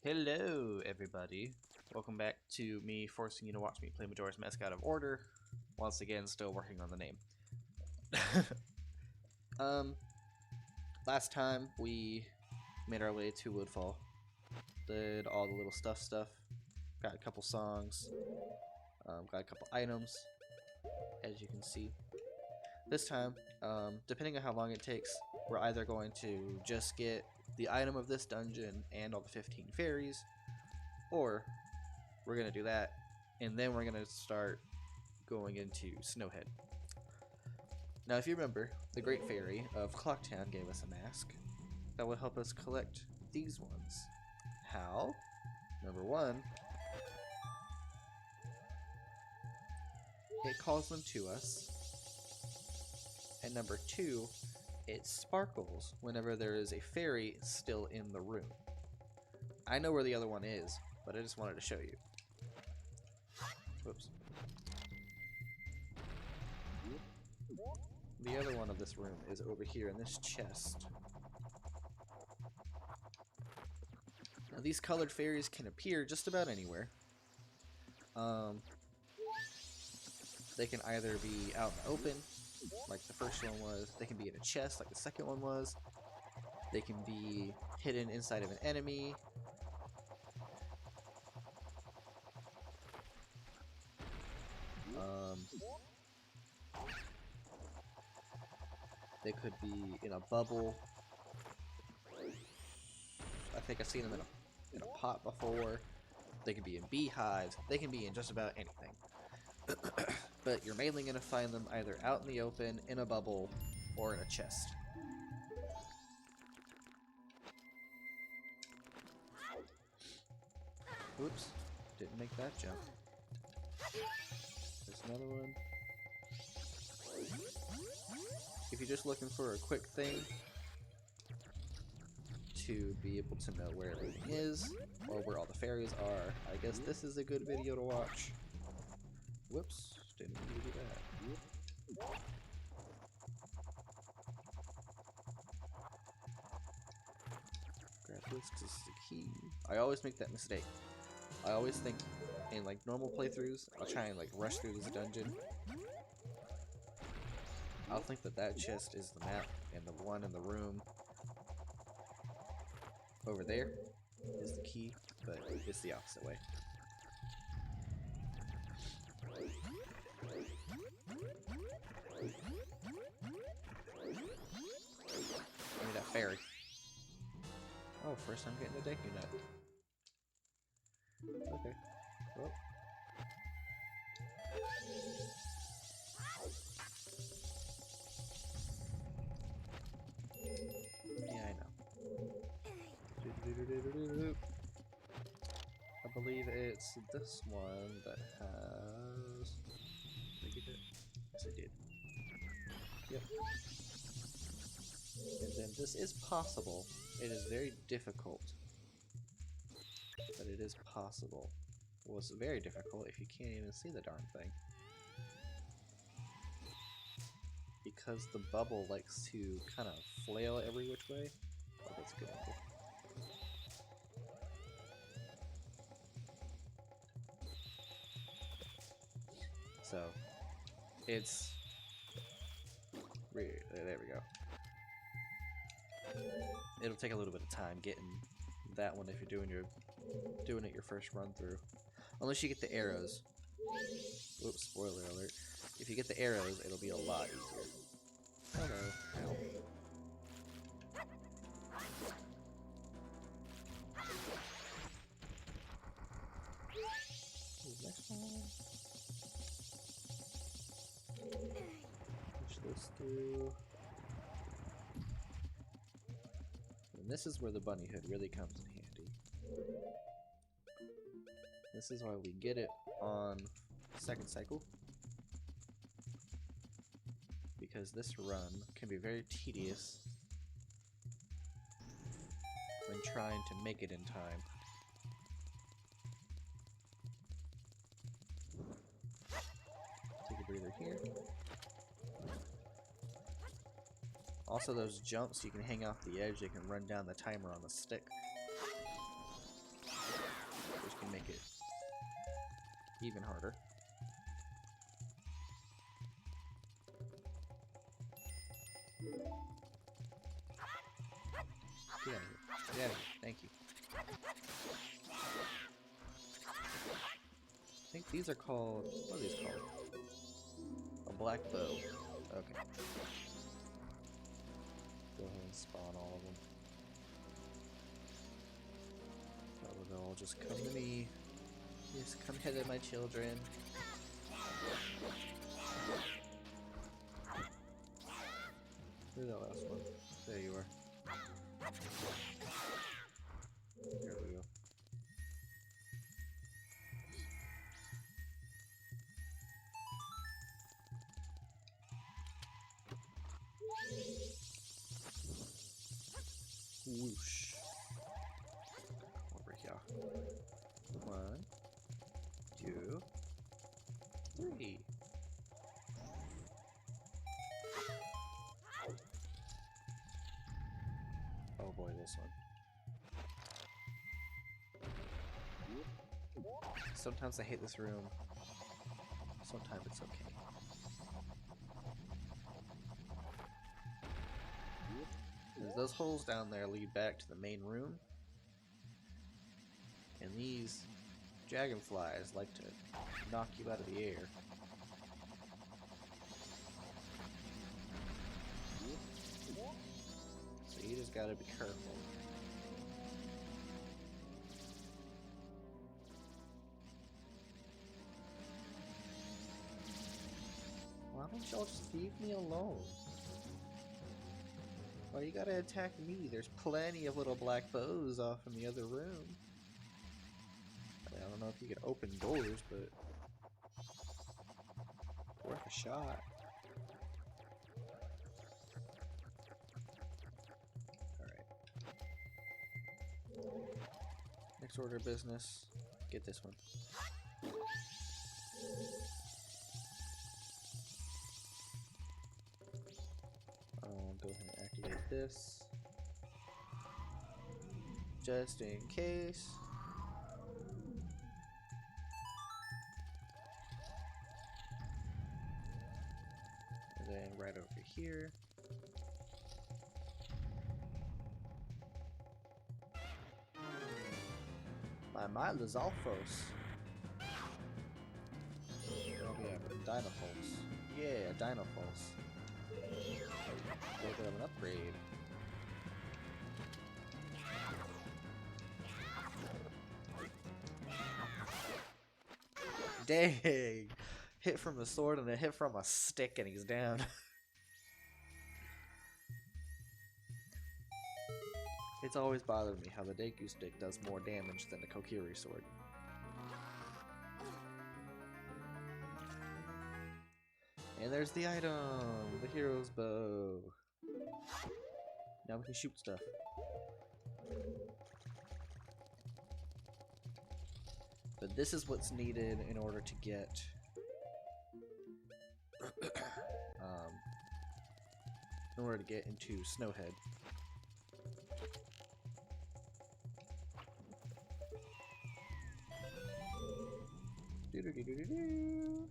Hello, everybody. Welcome back to me forcing you to watch me play Majora's Mask out of order. Once again, still working on the name. um, Last time we made our way to Woodfall, did all the little stuff, got a couple songs, got a couple items, as you can see. This time, depending on how long it takes, we're either going to just get the item of this dungeon and all the 15 fairies, or we're going to do that, and then we're going to start going into Snowhead. Now, if you remember, the Great Fairy of Clocktown gave us a mask that will help us collect these ones. How? Number one, it calls them to us, and number two, it sparkles whenever there is a fairy still in the room. I know where the other one is, but I just wanted to show you. Whoops. The other one of this room is over here in this chest. Now these colored fairies can appear just about anywhere. They can either be out in the open, like the first one was. They can be in a chest, like the second one was. They can be hidden inside of an enemy. They could be in a bubble. I think I've seen them in a pot before. They can be in beehives. They can be in just about anything. But you're mainly going to find them either out in the open, in a bubble, or in a chest. Oops, didn't make that jump. There's another one. If you're just looking for a quick thing to be able to know where everything is, or where all the fairies are, I guess this is a good video to watch. Whoops, didn't mean to do that. Grab this because it's the key. I always make that mistake. I always think in like normal playthroughs, I'll try and like rush through this dungeon. I'll think that that chest is the map, and the one in the room over there is the key, but it's the opposite way. Give me that fairy. Oh, first I'm getting a Deku Nut. Okay. Well. Yeah, I know. I believe it's this one that has... Did I get it? Yes, I did. Yep. And then this is possible. It is very difficult. But it is possible. Well, it's very difficult if you can't even see the darn thing. Because the bubble likes to kind of flail every which way. Oh, that's a good angle. So, it's... There we go. It'll take a little bit of time getting that one if you're doing it your first run through. Unless you get the arrows. Whoops, spoiler alert. If you get the arrows, it'll be a lot easier. Hello. Ow. Next one. Push this through. And this is where the bunny hood really comes in handy. This is why we get it on second cycle. Because this run can be very tedious when trying to make it in time. Take a breather here. Also, those jumps, you can hang off the edge, they can run down the timer on the stick. Even harder. Get out of here. Get out of here. Thank you. I think these are called... What are these called? A black bow. Okay. Go ahead and spawn all of them. Oh, they'll all just come to me. Yes, come hither, my children. Where's that last one? There you are. There we go. Whoosh. Over here. 1, 2, 3. Oh boy, this one. Sometimes I hate this room. Sometimes it's okay. Those holes down there lead back to the main room. And these dragonflies like to knock you out of the air. So you just gotta be careful. Why don't y'all just leave me alone? Why you gotta attack me? There's plenty of little black bows off in the other room. I don't know if you can open doors, but worth a shot. Alright. Next order of business. Get this one. Go ahead and activate this. Just in case. And then right over here. My Lizalfos. Oh yeah, but Dinopulse. Yeah, Dinopulse. A little bit of an upgrade. Dang! Hit from a sword and a hit from a stick and he's down. It's always bothered me how the Deku stick does more damage than the Kokiri sword. And there's the item! The hero's bow. Now we can shoot stuff. But this is what's needed in order to get into Snowhead. Doo-doo-doo-doo-doo-doo.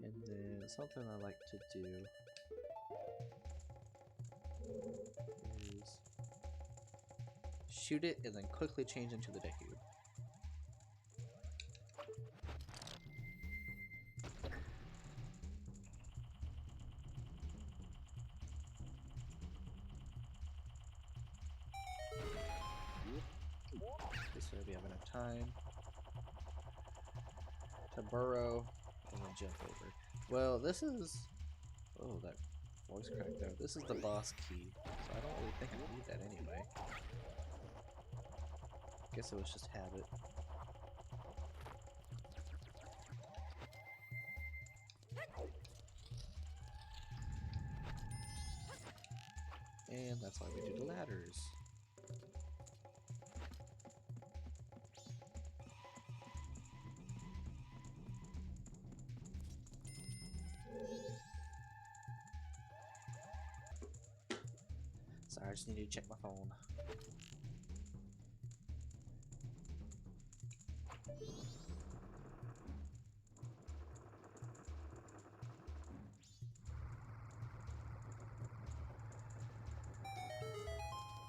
And then something I like to do is shoot it and then quickly change into the Deku. This way we have enough time to burrow and then jump over. Well, this is... Oh, that voice crack there. This is the boss key, so I don't really think I need that anyway. Guess it was just habit. And that's why we do the ladders. Sorry, I just need to check my phone.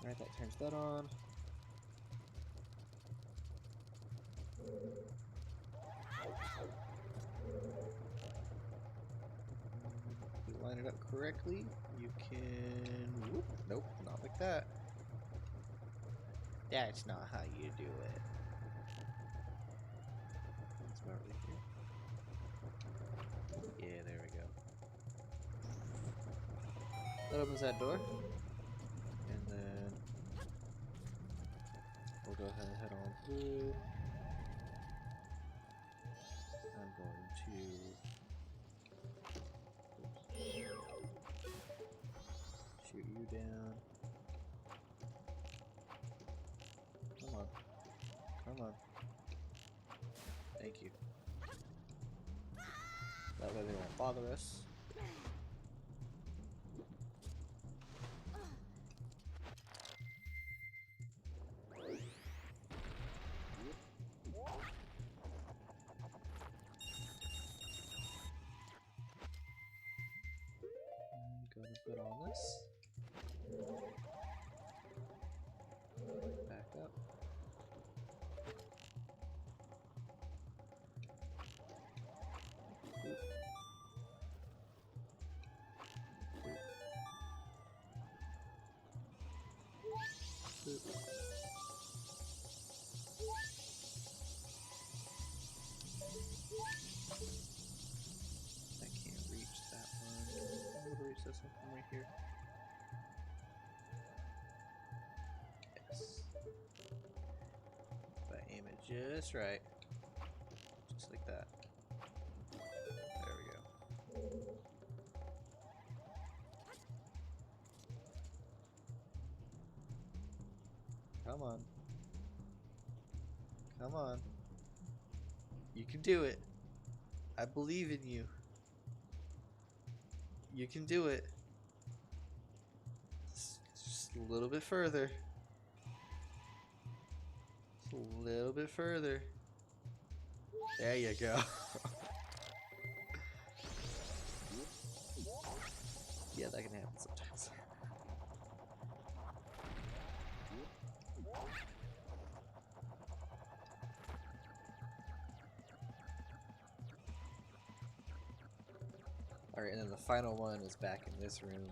Alright, that turns that on. If you line it up correctly, you can... Whoop, nope, not like that. That's not how you do it. That's about right here. Yeah, there we go. That opens that door. And then we'll go ahead and head on through. I'm going to shoot you down. Come on. Come on. Thank you. That way they won't bother us. I'm gonna put on this. Back up. I can't reach that one. I'm able to reach this one from right here. Yes. If I aim it just right. Just like that. There we go. Come on. Come on. You can do it. I believe in you. You can do it. Just a little bit further. Just a little bit further. There you go. Yeah, that can happen sometimes. Alright, and then the final one is back in this room.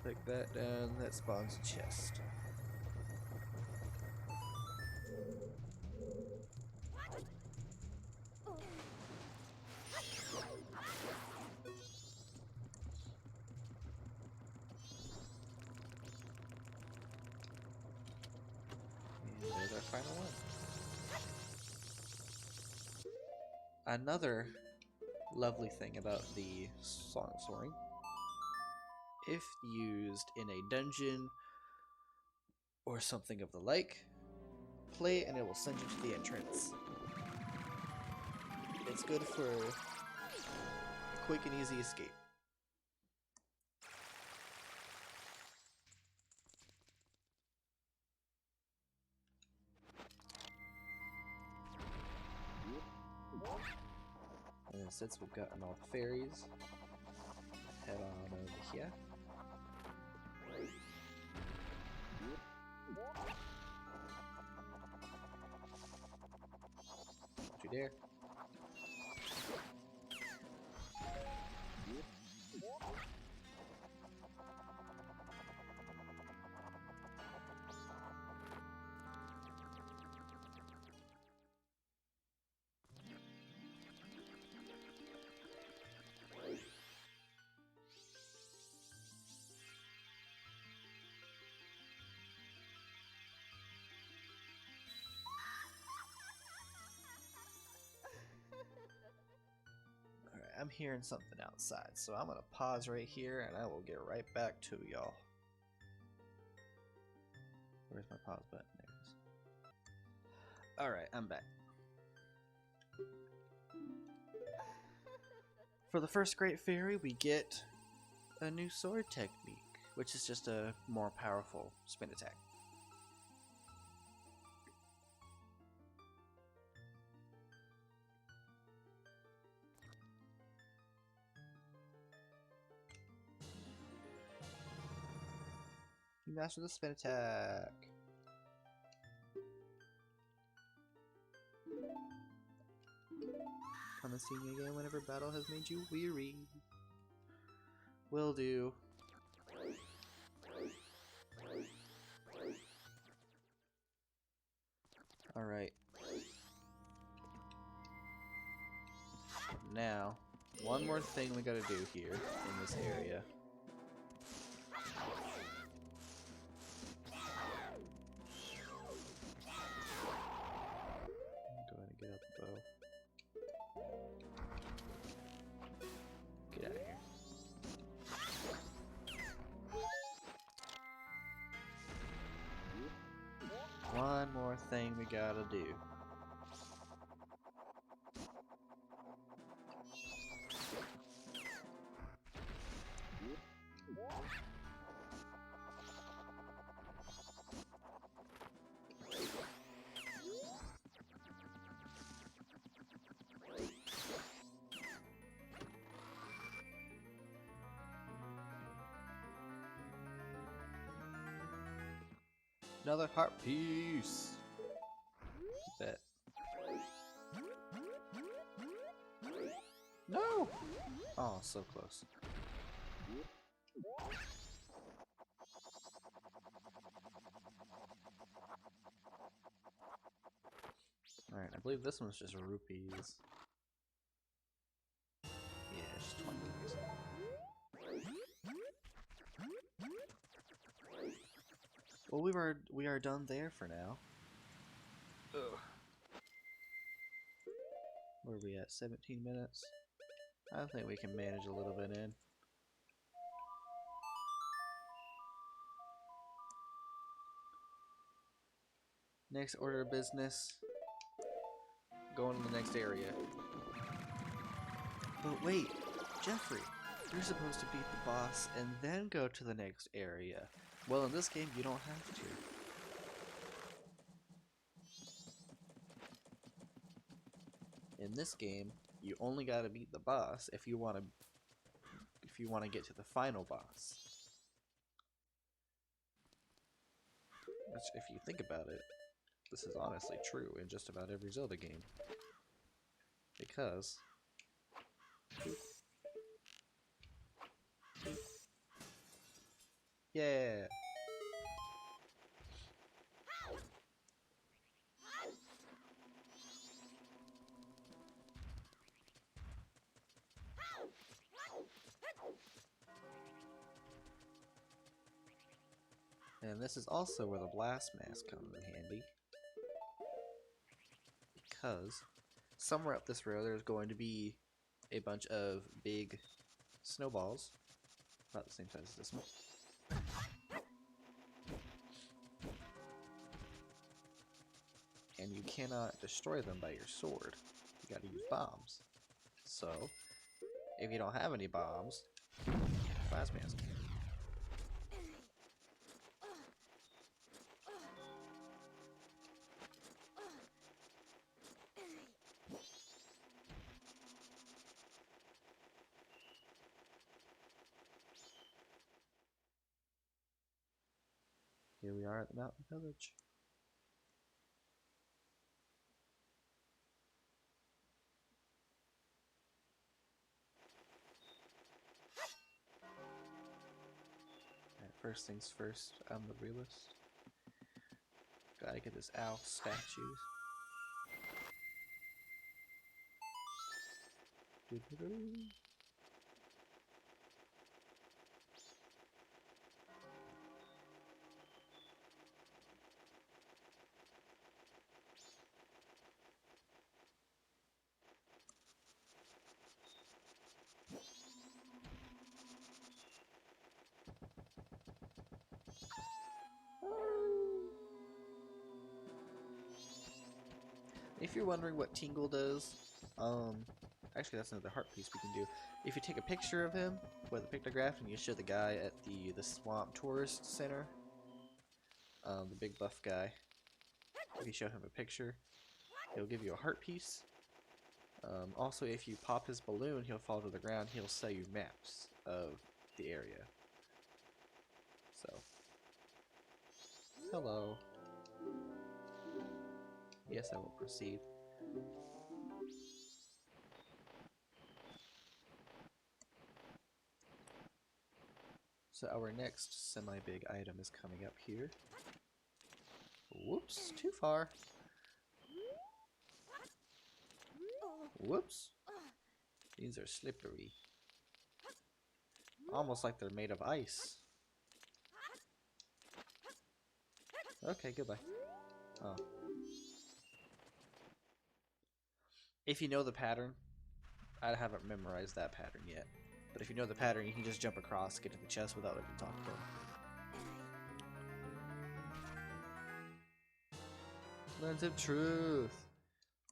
Click that down, that spawns a chest. And there's our final one. Another lovely thing about the Song of Soaring, if used in a dungeon or something of the like, play it and it will send you to the entrance. It's good for a quick and easy escape. And then since we've gotten all the fairies, head on over here. Don't you dare. hearing something outside, so I'm gonna pause right here and I will get right back to y'all. Where's my pause button? There it is. Alright, I'm back. For the first Great Fairy, we get a new sword technique, which is just a more powerful spin attack. You master the spin attack. Come and see me again whenever battle has made you weary. Will do. Alright. Now, one more thing we gotta do here in this area. Go ahead and get out the bow. Get out of here. One more thing we gotta do. Another heart piece. Bet. No! Oh, so close. Alright, I believe this one's just rupees. Yeah, it's just 20 rupees. Well, we are done there for now. Ugh. Where are we at? 17 minutes? I think we can manage a little bit in. Next order of business. Going to the next area. But wait, Jeffrey, you're supposed to beat the boss and then go to the next area. Well, in this game, you don't have to. In this game, you only gotta beat the boss if you wanna get to the final boss. Which, if you think about it, this is honestly true in just about every Zelda game. Because yeah. And this is also where the blast mask comes in handy. Because somewhere up this road there's going to be a bunch of big snowballs. About the same size as this one. And you cannot destroy them by your sword. You gotta use bombs. So, if you don't have any bombs, blast mask. Here we are at the mountain village. Alright, first things first, I'm the realist. Gotta get this owl statues. Doo-doo-doo. If you're wondering what Tingle does, actually that's another heart piece we can do. If you take a picture of him with a pictograph and you show the guy at the swamp tourist center, the big buff guy, if you show him a picture, he'll give you a heart piece. Also, if you pop his balloon, he'll fall to the ground. He'll sell you maps of the area. So, hello. Yes, I will proceed. So our next semi-big item is coming up here. Whoops, too far. Whoops. These are slippery. Almost like they're made of ice. Okay, goodbye. Oh. If you know the pattern, I haven't memorized that pattern yet. But if you know the pattern, you can just jump across, get to the chest without having to talk to them. Lens of Truth.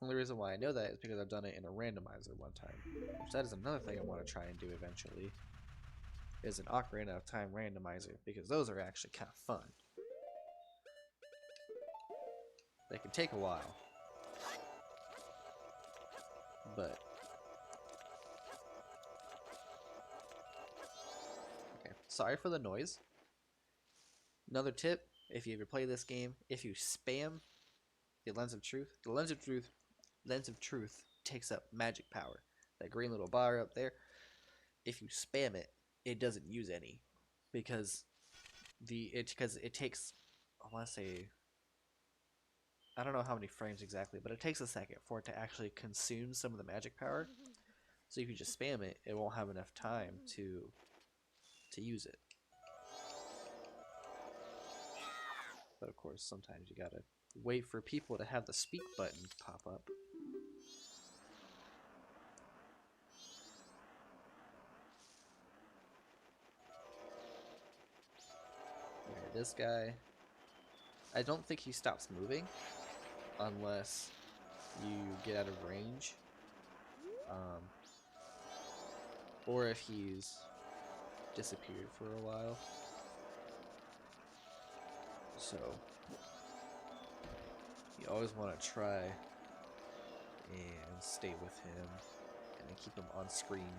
Only reason why I know that is because I've done it in a randomizer one time. Which that is another thing I want to try and do eventually. Is an Ocarina of Time randomizer, because those are actually kind of fun. They can take a while. But okay, sorry for the noise. Another tip, if you ever play this game, if you spam the Lens of Truth, Lens of Truth takes up magic power. That green little bar up there, if you spam it, it doesn't use any. Because it takes, I want to say, I don't know how many frames exactly, but it takes a second for it to actually consume some of the magic power. So if you just spam it, it won't have enough time to use it. But of course, sometimes you gotta wait for people to have the speak button pop up. Okay, this guy, I don't think he stops moving unless you get out of range. Or if he's disappeared for a while. So you always want to try and stay with him and keep him on screen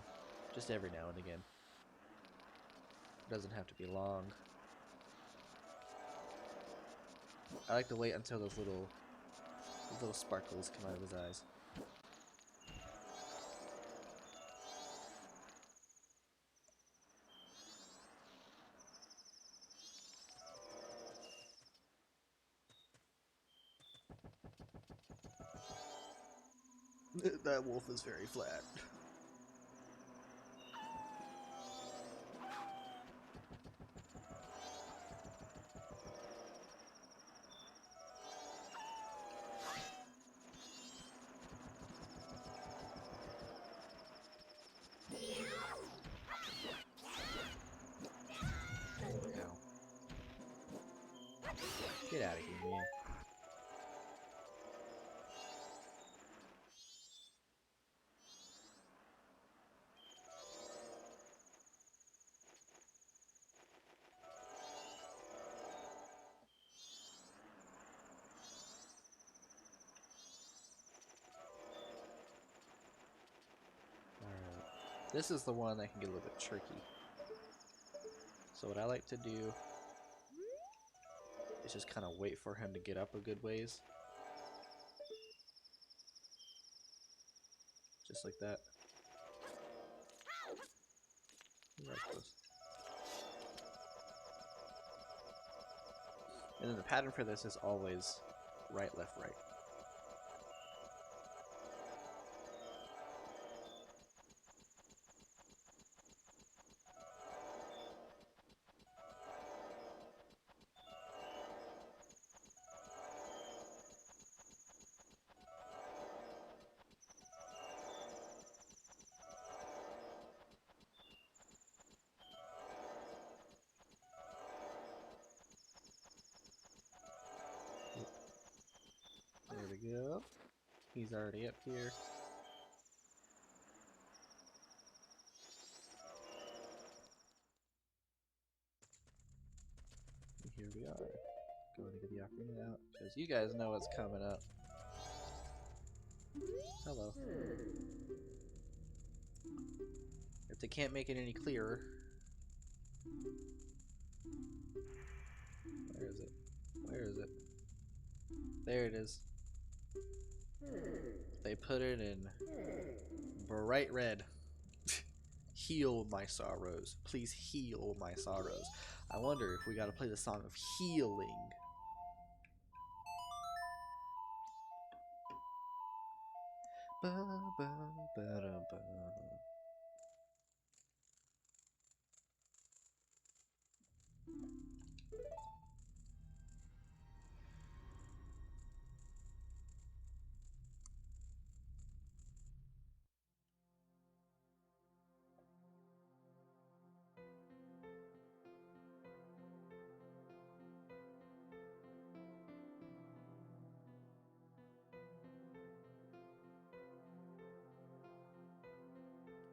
just every now and again. It doesn't have to be long. I like to wait until those little sparkles come out of his eyes. That wolf is very flat. Ow. Get out of here, man. This is the one that can get a little bit tricky. So what I like to do is just kind of wait for him to get up a good ways. Just like that. And then the pattern for this is always right, left, right. There we go. He's already up here. Here we are. Going to get the ocarina out because you guys know what's coming up. Hello. If they can't make it any clearer. Where is it? Where is it? There it is. They put it in bright red. Heal my sorrows. Please heal my sorrows. I wonder if we gotta play the song of healing. Ba, ba, ba, da, ba.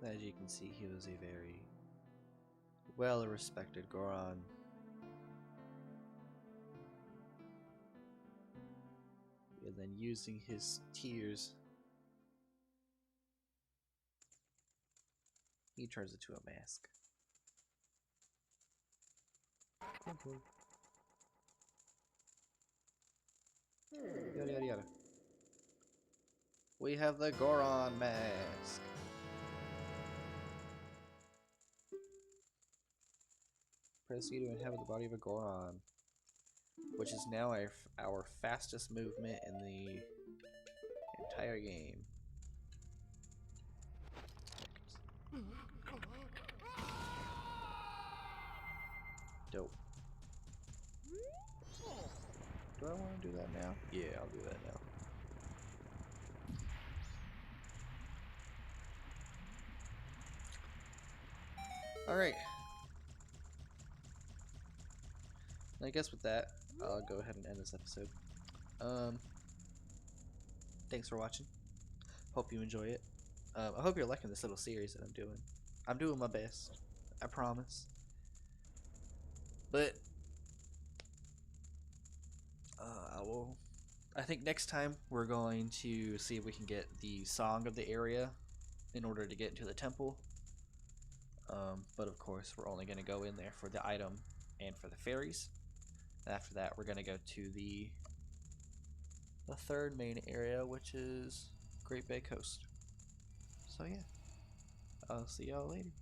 As you can see, he was a very well-respected Goron. And then using his tears, he turns into a mask. Yada yada yada. We have the Goron mask. Press E to inhabit the body of a Goron, which is now our fastest movement in the entire game. Dope. Do I want to do that now? Yeah, I'll do that now. Alright. I guess with that, I'll go ahead and end this episode. Thanks for watching. Hope you enjoy it. I hope you're liking this little series that I'm doing. I'm doing my best. I promise. But I think next time we're going to see if we can get the song of the area in order to get into the temple. But of course, we're only going to go in there for the item and for the fairies. And after that, we're going to go to the third main area, which is Great Bay Coast. So yeah, I'll see y'all later.